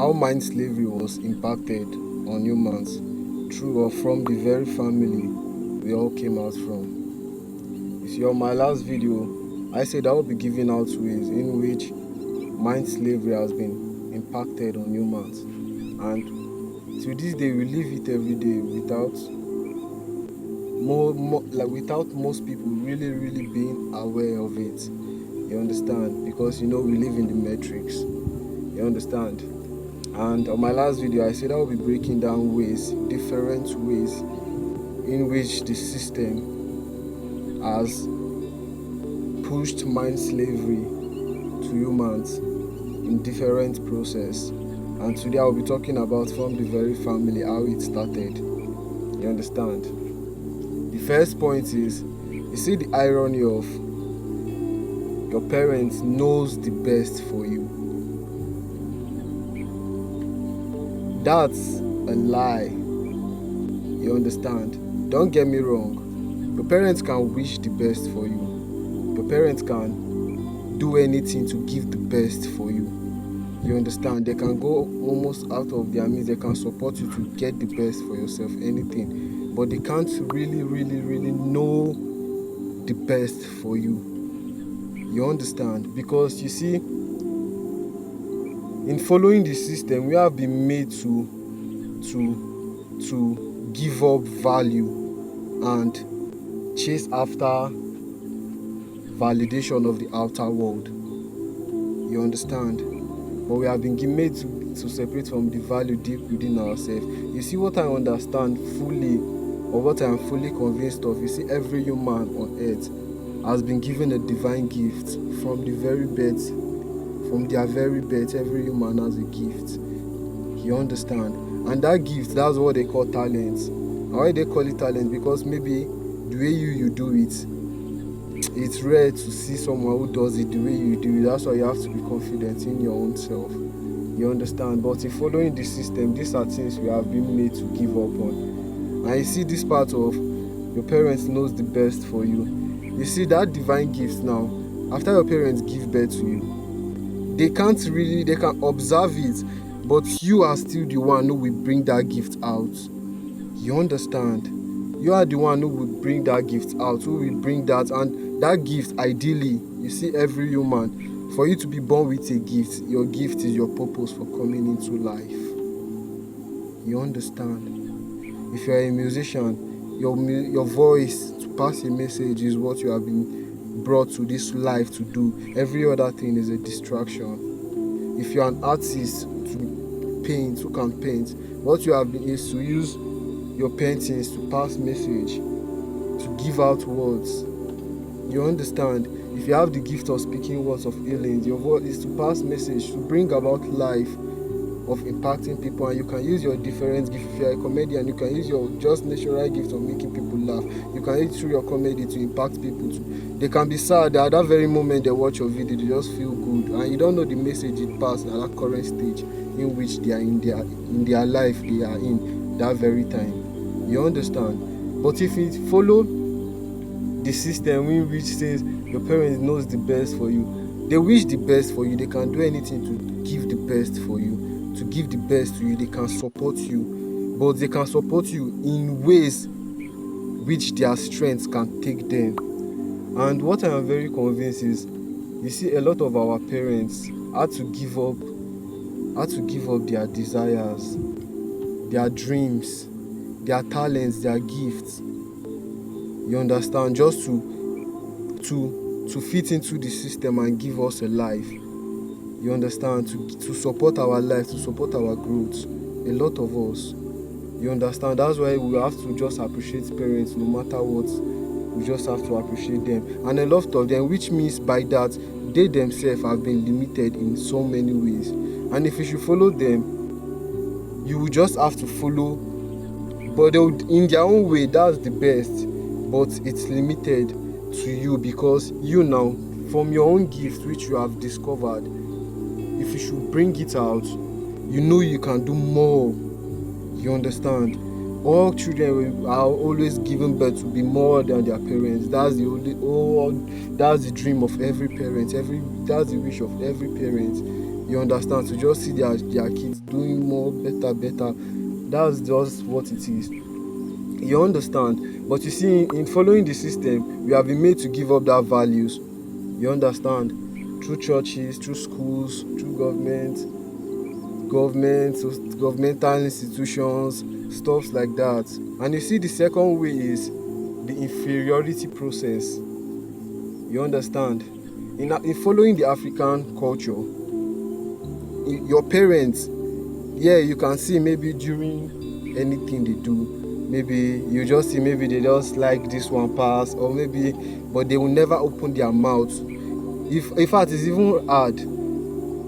how mind slavery was impacted on humans through or from the very family we all came out from. You see, on my last video, I said I will be giving out ways in which mind slavery has been impacted on humans, and to this day we live it every day without without most people really being aware of it. You understand? Because we live in the matrix. You understand? And on my last video, I said I will be breaking down different ways in which the system has pushed mind slavery to humans in different process. And today I will be talking about from the very family, how it started. You understand? The first point is, you see the irony of your parents knows the best for you. That's a lie. You understand? Don't get me wrong. Your parents can wish the best for you. Your parents can do anything to give the best for you. You understand? They can go almost out of their means. They can support you to get the best for yourself, anything. But they can't really know the best for you. You understand? Because you see, in following the system, we have been made to give up value and chase after validation of the outer world. You understand? But we have been made to separate from the value deep within ourselves. You see, what I understand fully, or what I am fully convinced of, you see, every human on earth has been given a divine gift from the very birth. From their very birth, every human has a gift. You understand? And that gift, that's what they call talent. And why they call it talent? Because maybe the way you do it, it's rare to see someone who does it the way you do it. That's why you have to be confident in your own self. You understand? But in following the system, these are things we have been made to give up on. And you see this part of your parents knows the best for you. You see that divine gift now, after your parents give birth to you, they can observe it, but you are still the one who will bring that gift out. You understand? You are the one who will bring that gift out, who will bring that, and that gift, ideally, you see, every human, for you to be born with a gift, your gift is your purpose for coming into life. You understand? If you are a musician, your voice to pass a message is what you have been brought to this life to do. Every other thing is a distraction. If you're an artist to paint, who can paint, what you have been is to use your paintings to pass message, to give out words. You understand? If you have the gift of speaking words of healing, your word is to pass message, to bring about life, of impacting people. And you can use your different gift. If you're a comedian, you can use your just natural gift of making people laugh. You can use through your comedy to impact people too. They can be sad at that very moment they watch your video, they just feel good, and you don't know the message it passed at that current stage in which they are in their life, they are in that very time. You understand? But if you follow the system in which says your parents knows the best for you, they wish the best for you, they can do anything to give the best for you, to give the best to you. They can support you, but they can support you in ways which their strengths can take them. And what I am very convinced is, you see, a lot of our parents had to give up their desires, their dreams, their talents, their gifts. You understand? Just to fit into the system and give us a life. You understand? To support our life, to support our growth. A lot of us. You understand? That's why we have to just appreciate parents no matter what. We just have to appreciate them. And a lot of them, which means by that, they themselves have been limited in so many ways. And if you should follow them, you will just have to follow. But in their own way, that's the best. But it's limited to you, because you now, from your own gift which you have discovered, if you should bring it out, you know you can do more. You understand? All children are always given birth to be more than their parents. That's the dream of every parent. That's the wish of every parent. You understand? To just see their kids doing more, better. That's just what it is. You understand? But you see, in following the system, we have been made to give up that values. You understand? Through churches, through schools, through governmental institutions, stuff like that. And you see, the second way is the inferiority process. You understand? In following the African culture, your parents, yeah, you can see maybe during anything they do, maybe you just see maybe they just like this one pass, or maybe, but they will never open their mouth. If in fact it's even hard,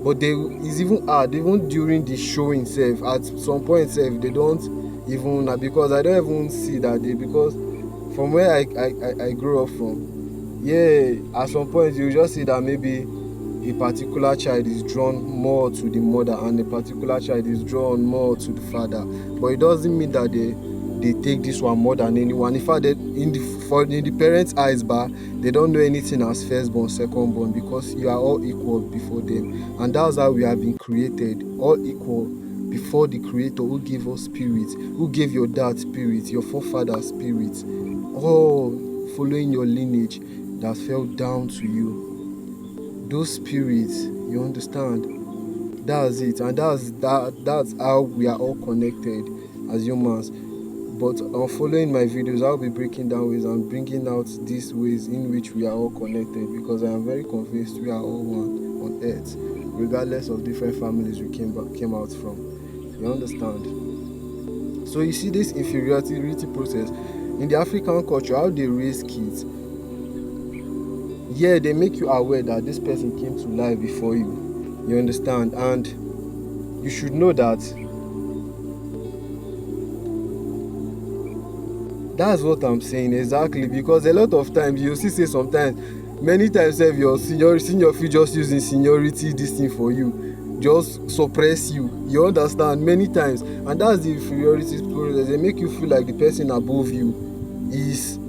but it's even hard even during the showing self. At some point self they don't even, because I don't even see that they, because from where I grew up from, yeah, at some point you just see that maybe a particular child is drawn more to the mother and a particular child is drawn more to the father, but it doesn't mean that they take this one more than anyone. In fact, in the parents' eyes, they don't know anything as firstborn, secondborn, because you are all equal before them. And that's how we have been created, all equal before the Creator who gave us spirit, who gave your dad spirit, your forefather's spirit, all following your lineage that fell down to you. Those spirits, you understand? That's it, and that's how we are all connected as humans. But on following my videos, I'll be breaking down ways and bringing out these ways in which we are all connected, because I am very convinced we are all one on earth, regardless of different families we came out from. You understand? So you see this inferiority process in the African culture, how they raise kids. Yeah, they make you aware that this person came to life before you. You understand? And you should know that that's what I'm saying exactly, because a lot of times you see say sometimes, many times if your senior fit just using seniority this thing for you, just suppress you. You understand? Many times, and that's the inferiority process. They make you feel like the person above you is,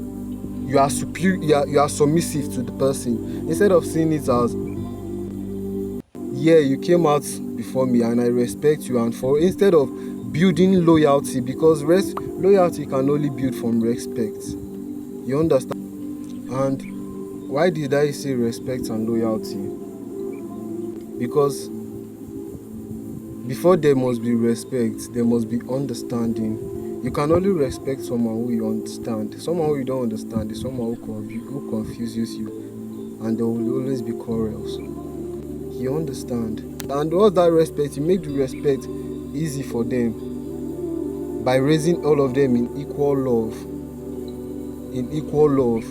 you are superior, you are submissive to the person, instead of seeing it as, yeah, you came out before me and I respect you, and for instead of building loyalty, because loyalty can only build from respect. You understand? And why did I say respect and loyalty? Because before there must be respect, there must be understanding. You can only respect someone who you understand. Someone who you don't understand is someone who confuses you, and there will always be quarrels. You understand? And what's that respect? You make the respect easy for them by raising all of them in equal love. In equal love.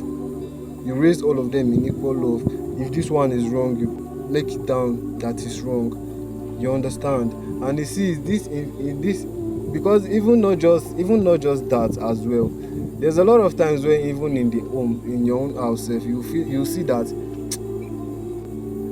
You raise all of them in equal love. If this one is wrong, you make it down that is wrong. You understand? And you see this in this, because even not just that as well. There's a lot of times where even in the home, in your own house, you see that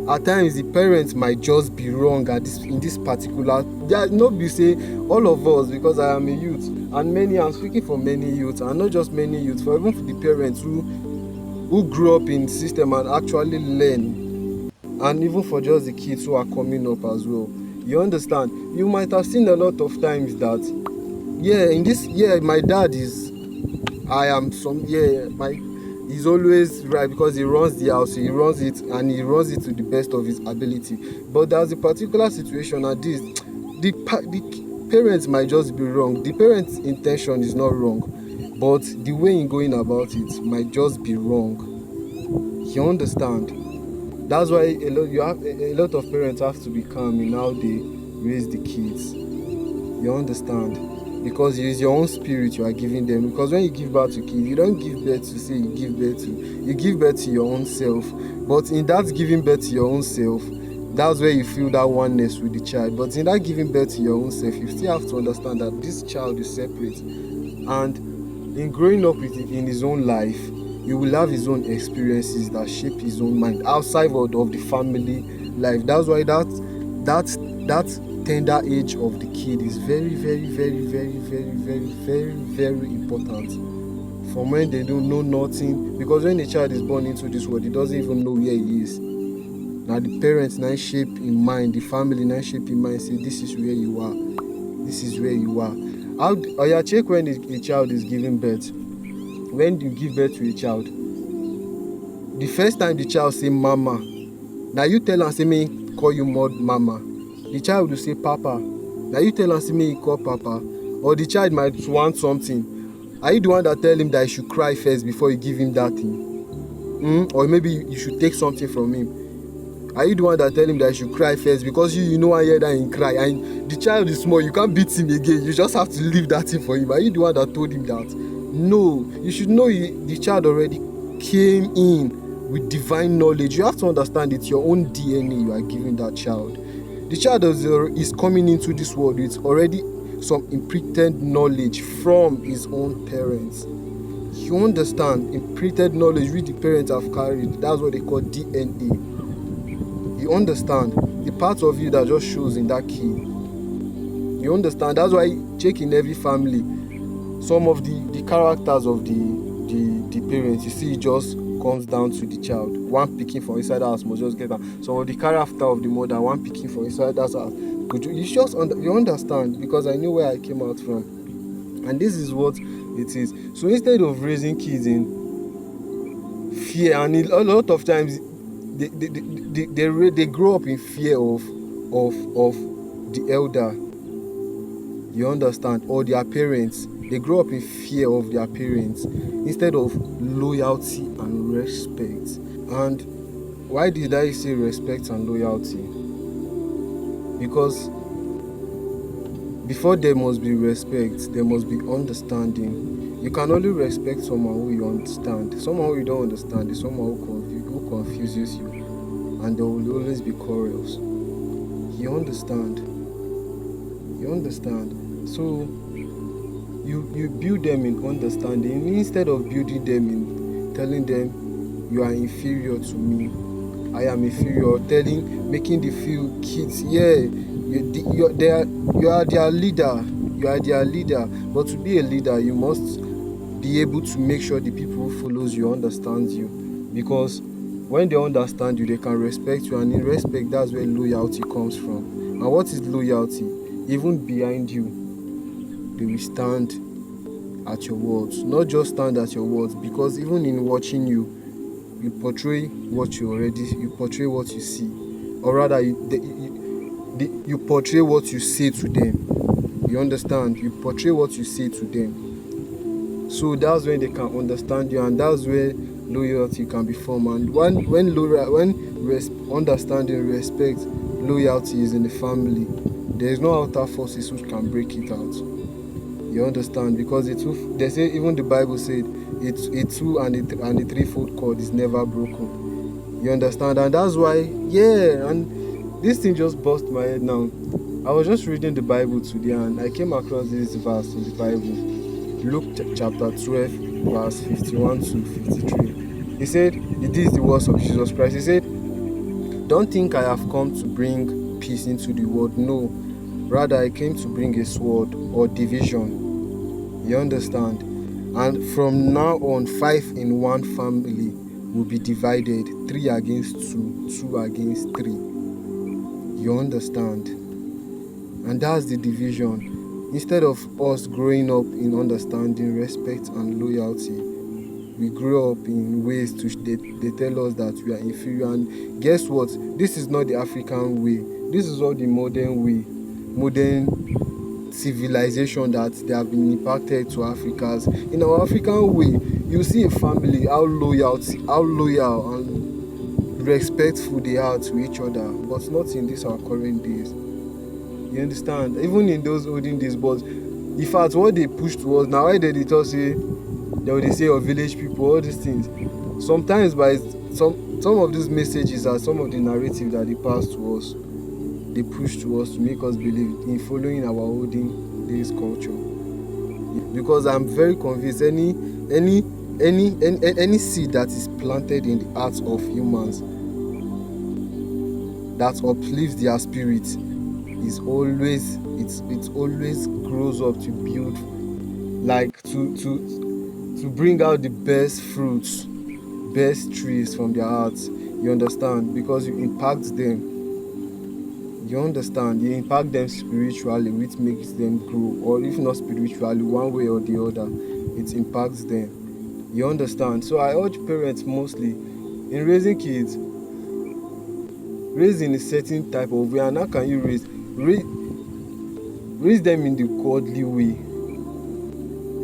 at times the parents might just be wrong in this particular. There not be say all of us, because I am a youth, and I'm speaking for many youths, and not just many youths, for even for the parents who grew up in system and actually learn, and even for just the kids who are coming up as well. You understand? You might have seen a lot of times that, my dad is, he's always right, because he runs the house, he runs it to the best of his ability. But there's a particular situation at this, the parents might just be wrong. The parents' intention is not wrong, but the way in going about it might just be wrong. You understand? That's why a lot of parents have to be calm in how they raise the kids. You understand? Because it is your own spirit you are giving them. Because when you give birth to kids, you don't give birth to say you give birth to your own self. But in that giving birth to your own self, that's where you feel that oneness with the child. But in that giving birth to your own self, you still have to understand that this child is separate. And in growing up in his own life, he will have his own experiences that shape his own mind outside of the family life. That's why that tender age of the kid is very, very, very, very, very, very, very, very important. From when they don't know nothing, because when a child is born into this world, he doesn't even know where he is. Now the parents now shape in mind, the family now shape in mind, say this is where you are. This is where you are. Check when a child is giving birth. When you give birth to a child, the first time the child say mama, now you tell am say me call you mama. The child will say papa. Now you tell am say me call papa. Or the child might want something. Are you the one that tell him that he should cry first before you give him that thing? Or maybe you should take something from him. Are you the one that tell him that he should cry first because you know I hear that he cry and the child is small, you can't beat him again, you just have to leave that thing for him? Are you the one that told him that? No, you should know the child already came in with divine knowledge. You have to understand it's your own DNA you are giving that child. The child is coming into this world with already some imprinted knowledge from his own parents. You understand? Imprinted knowledge which the parents have carried. That's what they call DNA. You understand? The part of you that just shows in that kid. You understand? That's why check in every family. Some of the characters of the parents, you see, it just comes down to the child. One picking from inside the house must just get that. Some of the character of the mother, one picking from inside that house. You understand? Because I know where I came out from. And this is what it is. So instead of raising kids in fear, and a lot of times they grow up in fear of the elder. You understand? Or their parents. They grow up in fear of their parents instead of loyalty and respect. And why did I say respect and loyalty? Because before there must be respect, there must be understanding. You can only respect someone who you understand. Someone who you don't understand is someone who confuses you, and there will always be quarrels. You understand? So you build them in understanding instead of building them in telling them you are inferior to me, I am inferior, making them feel kids. You are their leader. But to be a leader, you must be able to make sure the people who follows you understands you, because when they understand you, they can respect you, and in respect, that's where loyalty comes from. And what is loyalty? Even behind you, they will stand at your words. Not just stand at your words, because even in watching you portray what you portray what you see, or rather you portray what you say to them. You understand? You portray what you say to them. So that's when they can understand you, and that's where loyalty can be formed. And when understanding, respect, loyalty is in the family, there is no outer forces which can break it out. You understand? Because they say, even the Bible said, a two and a threefold cord is never broken. You understand? And that's why, and this thing just bust my head now. I was just reading the Bible today, and I came across this verse in the Bible, Luke chapter 12, verse 51 to 53. He said, it is the words of Jesus Christ. He said, "Don't think I have come to bring peace into the world. No, rather I came to bring a sword or division." You understand? And from now on, 5 in one family will be divided, 3 against 2, 2 against 3. You understand? And that's the division. Instead of us growing up in understanding, respect, and loyalty, we grow up in ways they tell us that we are inferior. And guess what? This is not the African way. This is all the modern way, modern civilization that they have been impacted to Africans. In our African way, you see a family, how loyal and respectful they are to each other, but not in these our current days. You understand? Even in those olden days, but in fact, what they push towards now, why they tell say, they say of village people, all these things. Sometimes by some of these messages are some of the narrative that they pass to us. They push to us to make us believe in following our olden days culture. Because I'm very convinced any seed that is planted in the hearts of humans that uplifts their spirit is always it always grows up to build, like to bring out the best fruits, best trees from their hearts. You understand? Because you impact them. You understand? You impact them spiritually, which makes them grow, or if not spiritually, one way or the other, it impacts them. You understand? So I urge parents mostly in raising kids, raise in a certain type of way. And how can you raise them in the godly way?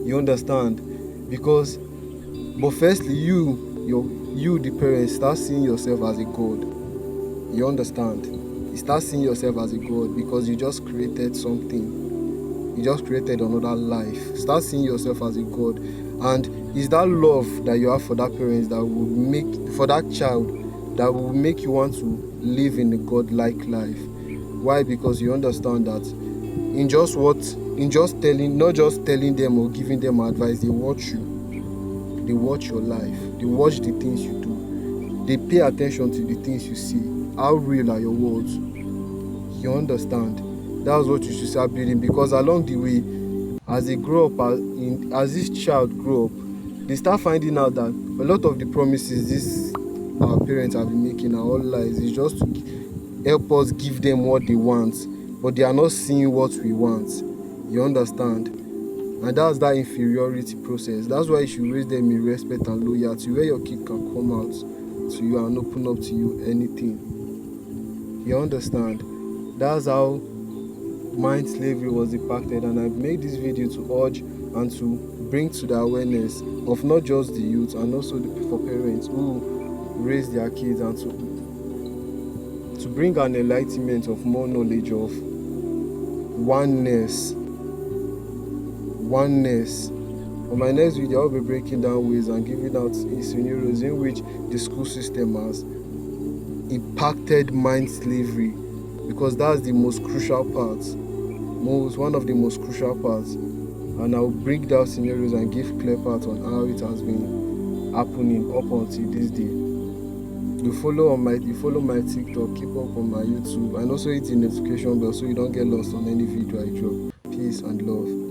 You understand? Because, but firstly, you the parents, start seeing yourself as a god. You understand? You start seeing yourself as a god because you just created something. You just created another life. Start seeing yourself as a god. And it's that love that you have for that parent that will make, for that child, that will make you want to live in a godlike life. Why? Because you understand that in just telling, not just telling them or giving them advice, they watch you. They watch your life. They watch the things you do. They pay attention to the things you see. How real are your words? You understand? That's what you should start building, because along the way, as they grow up, as this child grow up, they start finding out that a lot of the promises this our parents have been making are all lies. It's just to help us give them what they want, but they are not seeing what we want. You understand? And that's that inferiority process. That's why you should raise them in respect and loyalty, where your kid can come out to you and open up to you anything. You understand? That's how mind slavery was impacted. And I made this video to urge and to bring to the awareness of not just the youth, and also for parents who raise their kids, and to bring an enlightenment of more knowledge of oneness. On my next video, I'll be breaking down ways and giving out scenarios in which the school system has impacted mind slavery, because that's the most crucial part, one of the most crucial parts. And I'll break down scenarios and give clear parts on how it has been happening up until this day. You follow my TikTok, keep up on my YouTube, and also hit the notification bell so you don't get lost on any video I drop. Peace and love.